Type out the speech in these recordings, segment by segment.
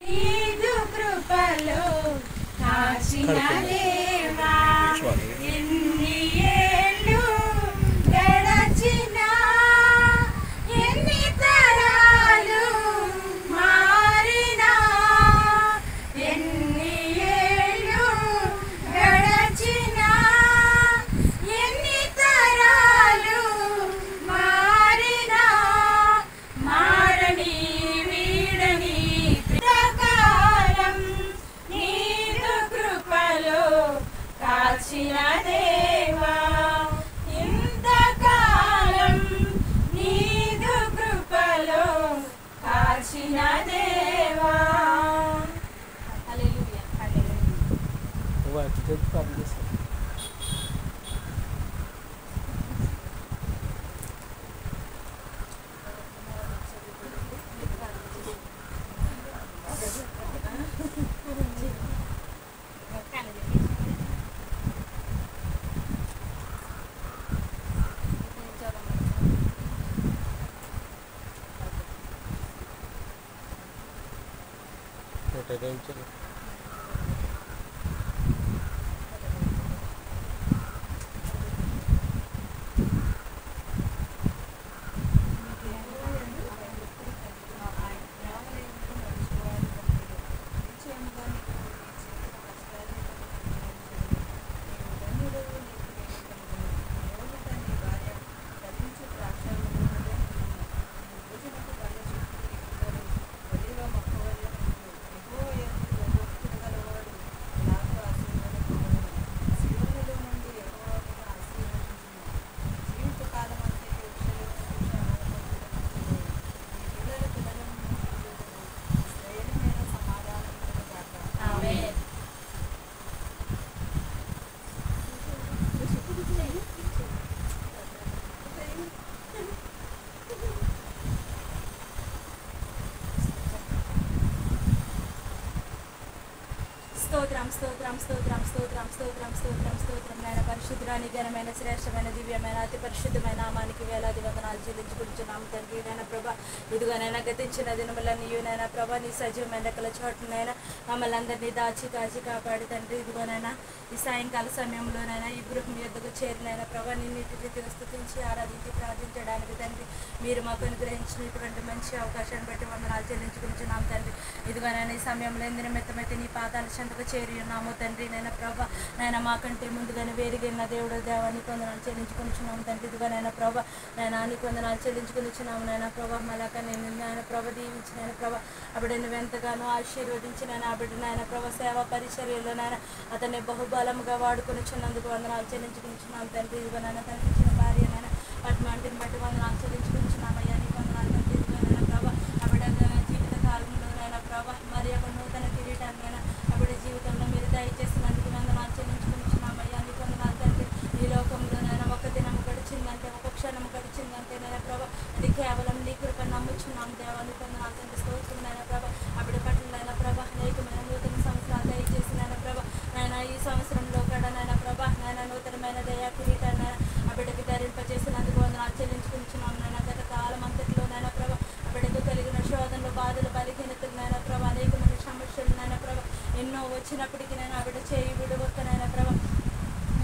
నీదు కృపలో కాచిన దేవా ఎన్ని ఏళ్ళు గడచినా ఎన్ని తరాలు మారినా ఎన్ని ఏళ్ళు గడచినా ఎన్ని తరాలు మారినా మారని వీడని కాలం నీదు కృపలో కాచిన దేవా ఇంతకాలం నీదు కృపలో కాచిన దేవా. హల్లెలూయా హల్లెలూయా. స్తోత్రం స్తోత్రం స్తోత్రం స్తోత్రం స్తోత్రం స్తోత్రం స్తోత్రం నాయన పరిశుద్ధురాని ఘనమైన శ్రేష్టమైన దివ్యమైన అతి పరిశుద్ధమైన నామానికి వేలాది వందనాలు చెల్లించుకుంటున్నాము తండ్రి. నాయన ప్రభ ఇదిగోనైనా గతించిన దినములన్నీ నాయన ప్రభ నీ సజీవమైన రెక్కల చోటునైనా మమ్మల్ని అందరినీ దాచి కాచి కాపాడి తండ్రి. ఇదిగోనైనా ఈ సాయంకాల సమయంలోనైనా ఈ గృహం యొద్దకు చేరినైనా ప్రభ నిన్నిటి రీతిగా స్తుతించి ఆరాధించి ప్రార్థించడానికి తండ్రి మీరు మాకు అనుగ్రహించినటువంటి మంచి అవకాశాన్ని బట్టి వందనాలు చెల్లించుకుంటున్నాము తండ్రి. ఇదిగోనైనా ఈ సమయంలో ఎందిన మెత్తమైతే నీ పాదాల చెంతకు చేరి ఉన్నాము తండ్రి. నైనా ప్రభ నాయన మాకంటే ముందుగానే వేరుగిన దేవుడు దేవానికి వందనాలు చెల్లించుకుంటున్నాము తండ్రి. ఇదిగోనైనా ప్రభ నాయన నీకు వందనాలు చెల్లించుకుంటున్నాము నాయన ప్రభ మళ్ళాక నేను నాయన ప్రభ దీవించి నాయన ప్రభ అప్పుడు నువ్వు ఎంతగానో ఆశీర్వదించి నాయన అప్పుడు నాయన ప్రభ సేవా పరిచర్యలో నాయన అతన్ని బహుబలముగా వాడుకొనిచున్నందుకు వందనాలు చెల్లించుకుంటున్నాము తండ్రి. ఇదిగోనైనా తనకి ఇచ్చిన భార్య నాయన పద్మాంటిని బట్టి వందనాలు చెల్లించుకుంటున్నామయ్యా నీకు వందనాలు తండ్రి. ఇదిగోనైనా ప్రభ అప్పుడు జీవిత కాలంలో నాయన ప్రభ మరి ఒక నూతన కిరీటాన్ని అప్పుడు జీవితంలో మీరు దయచేసినందుకు వందనాలు చెల్లించుకుంటున్నామయ్యా నీకు వందనాలు తండ్రి. ఈ లోకంలో నేను ఒక దినం గడిచిందంటే ఒక క్షణం గడిచిందంటే నేను ప్రభ అది కేవలం నీ కృప నమ్ముచున్నాం దేవానికి వందనాలు తండ్రి. స్తోత్రం నాయన ప్రభ అప్పుడు పట్ల నాయన ప్రభ అనేకమైన నూతన సంవత్సరాలు దయచేసి నాయన ప్రభ నాయన ఈ సంవత్సరంలో కూడా నాయన ప్రభ నాయన నూతనమైన దయా కిరీటాన్ని అప్పటికి ధరింపజేసినందుకు వందనాలు చెల్లించుకుంటున్నాం నాయన. గత కాలం అంతట్లో నాయన ప్రభ అప్పటికి కలిగిన శోధనలు బాధలు బలహీనతలు నాయన ప్రభ అనేకమైన సమస్యలు నాయన ప్రభ ఎన్నో వచ్చినప్పటికీ నేను ఆవిడ చేయి విడవక్కనైనా ప్రభ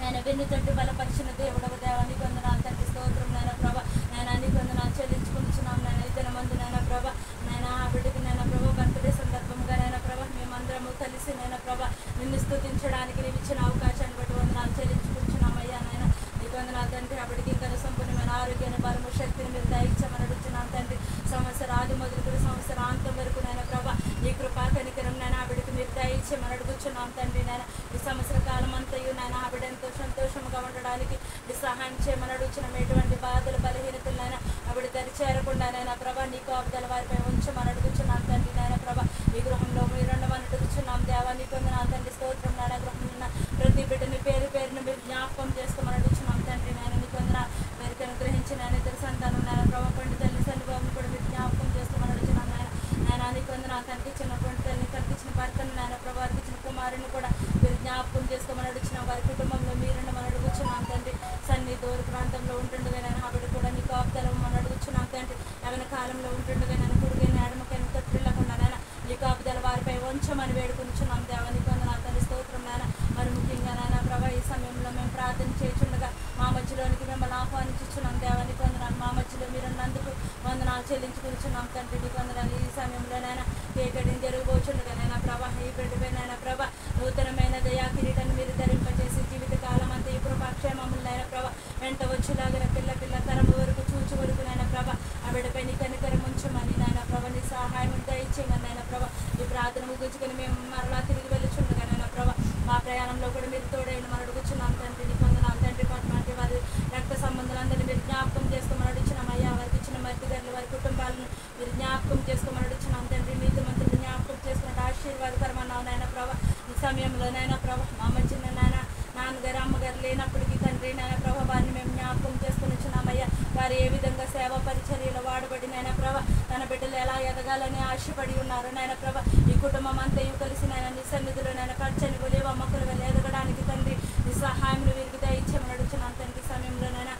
నేను వెన్ను తట్టు బలపరిచిన దేవుడవ దేవానికి వందనాలు తండ్రి. స్తోత్రం నాయన ప్రభ నేను నీకు వందనాలు చెల్లించుకుంటున్నాం నేను ఇతర మందు నాయన ప్రభ నేను ఆవిడకి నేను ప్రభ బర్త్డే సందర్భంగా నేను ప్రభ మేమందరము కలిసి నేను ప్రభ నిన్ను స్తుతించడానికి నీవు ఇచ్చిన అవకాశాన్ని బట్టి వందనాలు చెల్లించుకుంటున్నామయ్యా నాయన నీకు వందనాలు తండ్రి. అప్పటికి ఇంకా సంపూర్ణమైన ఆరోగ్యాన్ని బలము శక్తిని మీరు దయచేయమని అడుగుతున్నాం తండ్రి. సంవత్సరాది మొదలుకొని సంవత్సరాంతం వరకు నేను ప్రభ ఈ కృపా కనికరం నేను ఆవిడకి మీరు దయచేయమని అడుగుతున్నాం తండ్రి. నేను ఈ సంవత్సర కాలం అంతయు నేను ఆవిడ ఎంతో సంతోషంగా ఉండడానికి ఈ సహాయం చేయమని అడుగుతున్నాం. ఎటువంటి బాధలు బలహీనతలు నాయన ఆవిడ దరి చేరకుండా నాయన ప్రభ నీకు ఆవిడల వారిపై ఉంచమని అడుగుతున్నాం తండ్రి. నాయన ప్రభ ఈ గృహంలో మీరుండమని అడుగుతున్నాం దేవా నీకు వందనాలు తండ్రి. స్తోత్రం నాయన గృహంలో ప్రతి బిడ్డని పేరు పేరును మీరు జ్ఞాపకం చేసుకోమని అడుగుతున్నాం తండ్రి. నాయన నీకు వందనాలు వారికి అనుగ్రహించి నాయన ఇద్దరు సంతానం నాయన ప్రభ పండు తల్లి సందర్భాన్ని కూడా మీరు జ్ఞాపకం చేసుకోమని అడుగుతున్నాం నాయన. నాయన నీకు వందనాలు కనిపించినటువంటి తల్లిని కనిపించిన భర్తను నాయన ప్రభ వారికి ఇచ్చిన కుమారుని కూడా మీరు జ్ఞాపకం చేసుకోమని అడుగుతున్నాం. వారి కుటుంబంలో మీరుండమని అడుగుతున్నాం తండ్రి. సన్ని దూర ప్రాంతంలో ఉంటుండగా నేను ఆవిడ కూడా నీకు ఆపుదలమని అడుగుతున్నాం తండ్రి. యవన కాలంలో ఉంటుండగా నేను కుడికైనా ఎడమకైనా తొట్టిల్లకుండా నేను నీకు ఆపుదల వారిపై వంచమని వేడుకొనిచున్నాం దేవానికి వందనాలు తండ్రి స్తోత్రం నాయన. మరి ముఖ్యంగా నాయన ప్రభా ఈ సమయంలో మేము ప్రార్థన చేయుచుండగా మా మధ్యలోనికి మిమ్మల్ని ఆహ్వానించుచున్నాం దేవానికి వందనాలు. మా మధ్యలో మీరు ఉన్నందుకు వందనాలు చెల్లించుకుంటున్నాం తండ్రి నీకు వందనాలు. ఈ సమయంలో నాయన కేకడిని జరగబోచుండగా నాయన ప్రభా ఈ బిడ్డపై నాయన ప్రభా నూతనమైన దయా కిరీటాన్ని మీరు ధరింపజేసి జీవితకాలం అంతా ఈ కృపాక్షేమములు నాయన ప్రభా వెంట వచ్చేలాగిన పిల్ల తరము వరకు చూచు వరకు నాయన ప్రభా ఆ బిడ్డపై నీ కనికరం ఉంచమని నాయన ప్రభా నీ సహాయం దయచేయమని నాయన ప్రభా ఈ ప్రార్థన ముగించుకొని మేము మరలా తిరిగి వెళ్ళుచుండగా నాయన ప్రభా మా ప్రయాణంలో కూడా మీరు తోడైన మనం అడుగుచున్నాం తండ్రి నీకు వందనాలు తండ్రి. పట్టు వారి రక్త సంబంధాలందరినీ మీరు జ్ఞాపకం చేసుకోమని అడుగుచున్నాం అయ్యా. వారికి ఇచ్చిన మధ్యగారులు వారి కుటుంబాలను మీరు జ్ఞాపకం చేసుకోమని అడుగుచున్నాం తండ్రి. నీతి మంత్రులు జ్ఞాపకం చేసుకున్నట్టు ఆశీర్వాదకరమన్నావు నాయన ప్రభా. ఈ సమయంలో నాయన ప్రభా మా మధ్యన నాయన నాన్నగారు అమ్మగారు లేనప్పటికీ తండ్రి నాయన ప్రభా వారిని మేము జ్ఞాపకం చేసుకుని వచ్చినామయ్యా. వారు ఏ విధంగా సేవా పరిచర్యలో వాడబడి నాయన ప్రభా తన బిడ్డలు ఎలా ఎదగాలని ఆశపడి ఉన్నారు నాయన ప్రభా. ఈ కుటుంబం అంతయు కలిసి నాయన నీ సన్నిధిలో నాయన పచ్చని ఒలీవ మొక్కలు వెళ్ళి ఎదగడానికి తండ్రి నీ సహాయం వీరికి దయచేయమని అడుగుతున్నాను తండ్రి. సమయంలో నాయన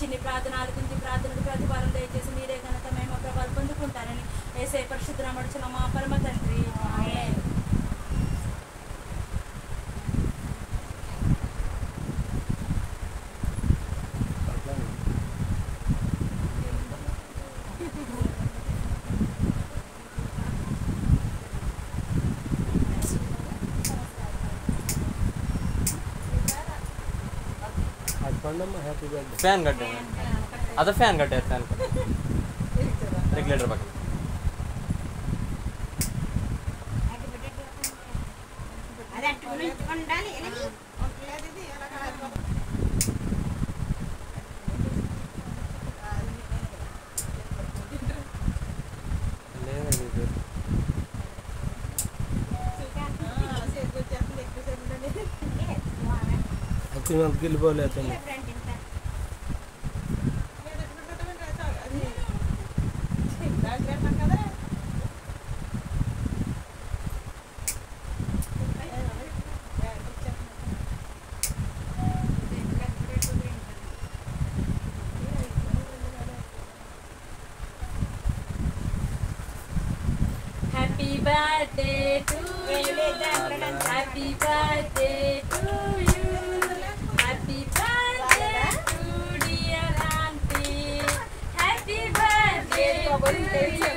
చిన్ని ప్రార్థన ఆలకించి ప్రార్థనకు ప్రతిఫలం దయచేసి మీరే ఘనత మేము ప్రభావాలు పొందుకుంటారని యేసయ్య పరిశుద్ధ నామమున అడుగుచున్నాము మా పరమ తండ్రి. ఆమేన్. ఫ్యాన్ కట్టాను అదే ఫ్యాన్ కట్టారు ఫ్యాన్ రెగ్యులేటర్ పక్కన వెళ్ళిపోలేదు Happy birthday to you. Happy birthday to you. Happy birthday to dear auntie. Happy birthday to you.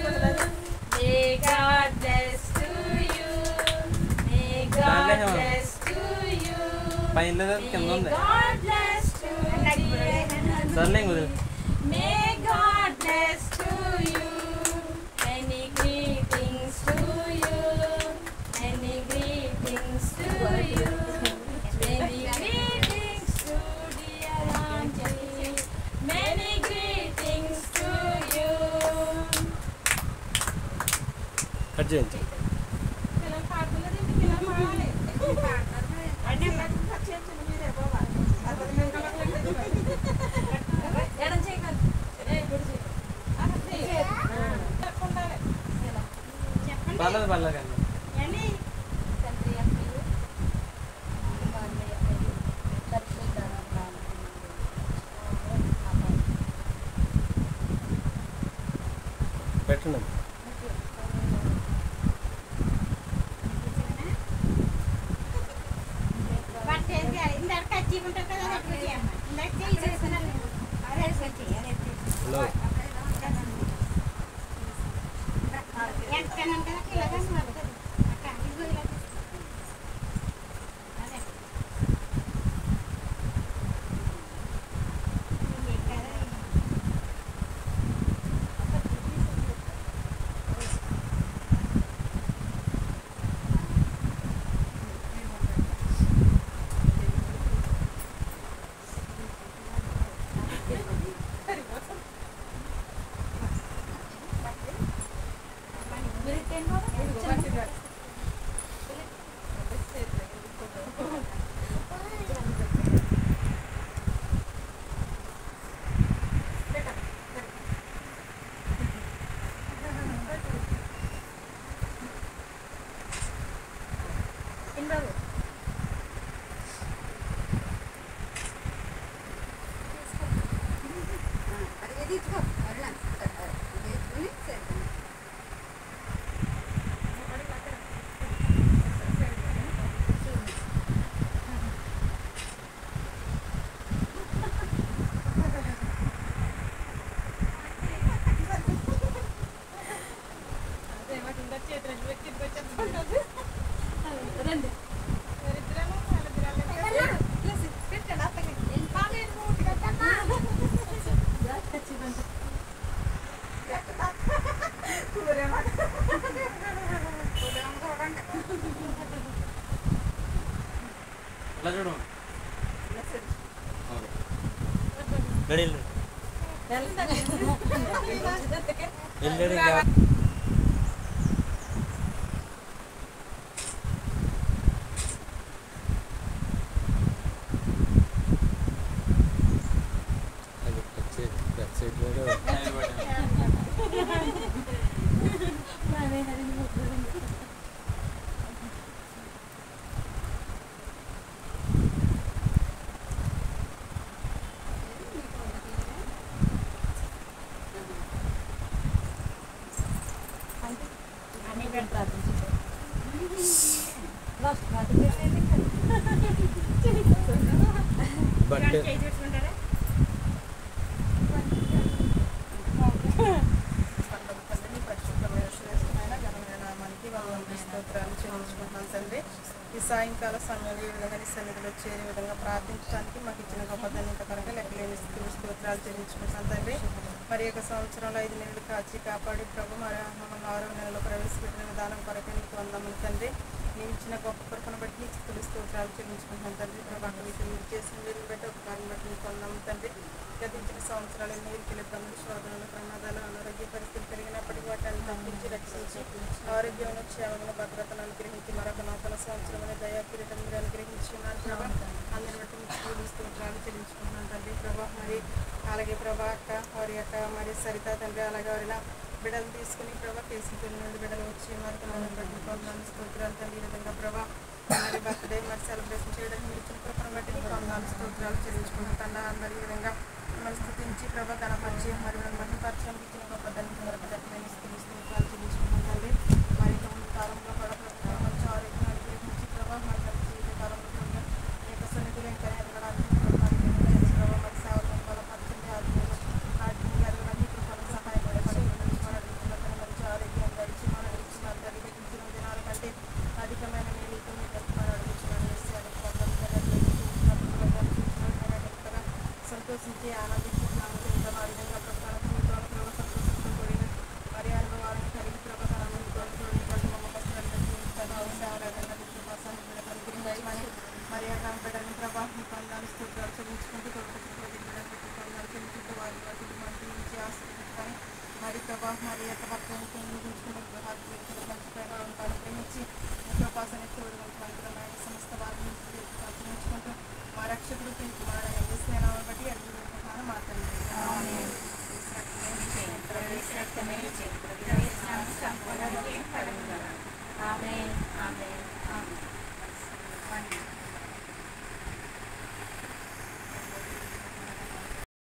May God bless to you. May God bless to you. May God bless to you. May God bless to you. Many greetings to you. Many greetings to you. Many greetings to dear auntie. Many greetings to you. Cut చేయండి. పర్లేదు పెట్టండి. రండి. ఇలా చూడు ready వెళ్ళాడు ఇంకా అని పెడతారు లాస్ట్ బట్ స్తోత్రాలు చెల్లించుకుంటున్నాం తండ్రి. ఈ సాయంకాల సమయంలో ఈ విధంగా నీ సన్నిధిలో చేరే విధంగా ప్రార్థించడానికి మాకు ఇచ్చిన గొప్ప ధన్యతకరంగా లెక్కలేని స్థితిలో స్తోత్రాలు చెల్లించుకుంటున్నాం తండ్రి. మరి యొక్క సంవత్సరంలో 5 నెలలు కాచి కాపాడి ప్రభు మరి మమ్మల్ని 6వ నెలలో ప్రవేశపెట్టిన విధానం కొరకు నీకు వందములు తండ్రి. నీవు ఇచ్చిన గొప్ప కృపను బట్టి నీకు స్తుతులు స్తోత్రాలు చెల్లించుకుంటున్నాం తండ్రి. ప్రభావం మీరు చేసిన వీరిని బట్టి ఉపకారం బట్టి నీకు వందములు తండ్రి. గతించిన సంవత్సరాలు నీరుకి ఇబ్బందులు శోధనలు ప్రమాదాలు అనారోగ్య పరిస్థితులు పెరిగినప్పటికీ వాటిని తప్పించి రక్షించి ఆరోగ్యమైన క్షేమమైన భద్రతను అనుగ్రహించి మరొక నూతన సంవత్సరమైన దయా కిరీటం మీరు అనుగ్రహించి ఉన్నారు ప్రభా. అందరి బట్టి మీకు స్తోత్రాలు చెల్లించుకుంటున్నాను తండ్రి. ప్రభా మరి అలాగే ప్రభా అక్క వారి యొక్క మరి సరిత తండ్రి అలాగే వారిన బిడ్డలు తీసుకుని ప్రభా కేసుల నుండి బిడ్డలు వచ్చి మరొక బట్టి కొందరు స్తోత్రాలు తండ్రి. ఈ విధంగా ప్రభా మరి బర్త్డే మరి సెలబ్రేషన్ చేయడానికి మీరు ఇచ్చిన కృపను బట్టి కొందరు స్తోత్రాలు చెల్లించుకుంటున్నా. అందరి ఈ విధంగా మిమ్మల్ని స్థుతించి ప్రభా గణపరిచి మరి మిమ్మల్ని పరిచయం ఇచ్చిన గొప్ప దానికి మరొక దట్టమైన స్తోత్రాలు చెల్లించుకుంటున్నాం తండ్రి. మరి ముందు కాలంలో కూడా ప్రభుత్వం మంచి ఆరోగ్యం అనుగ్రహించి ప్రభా మరి జీవిత కాలంలో ప్రభా మీ యొక్క సన్నిధిలో ఇంకా ఎదగడానికి ప్రభా మరి సేవలను బలపరచండి. ఆర్థికంగా ఎదగడానికి కృపను సహాయపడే మంచి ఆరోగ్యం గడిచి మనం ఇచ్చిన జరిగించిన దినాల కంటే అధికమైన మేలుతో మీకు మరి అడుగుతున్నాను. సంతోషించి ఆనందించుకున్నాను. ఆ విధంగా ప్రధాన జీవితంలో ప్రభావ సంతోషంతో కూడిన మరి అనుభవాలను కలిగి ప్రభావాలను అనుగ్రహించమని మరి బిడ్డని ప్రభావం పొందాలని స్తోత్రాలు చెల్లించుకుంటూ చెల్లించుకుంటూ వారి వాటి నుంచి ఆశీర్వదించుకొని మరి ప్రభావం మరి యొక్క భక్తులను కేంద్రీకరించుకుని మంచి ప్రభావం అనుగ్రహించి కృపాసన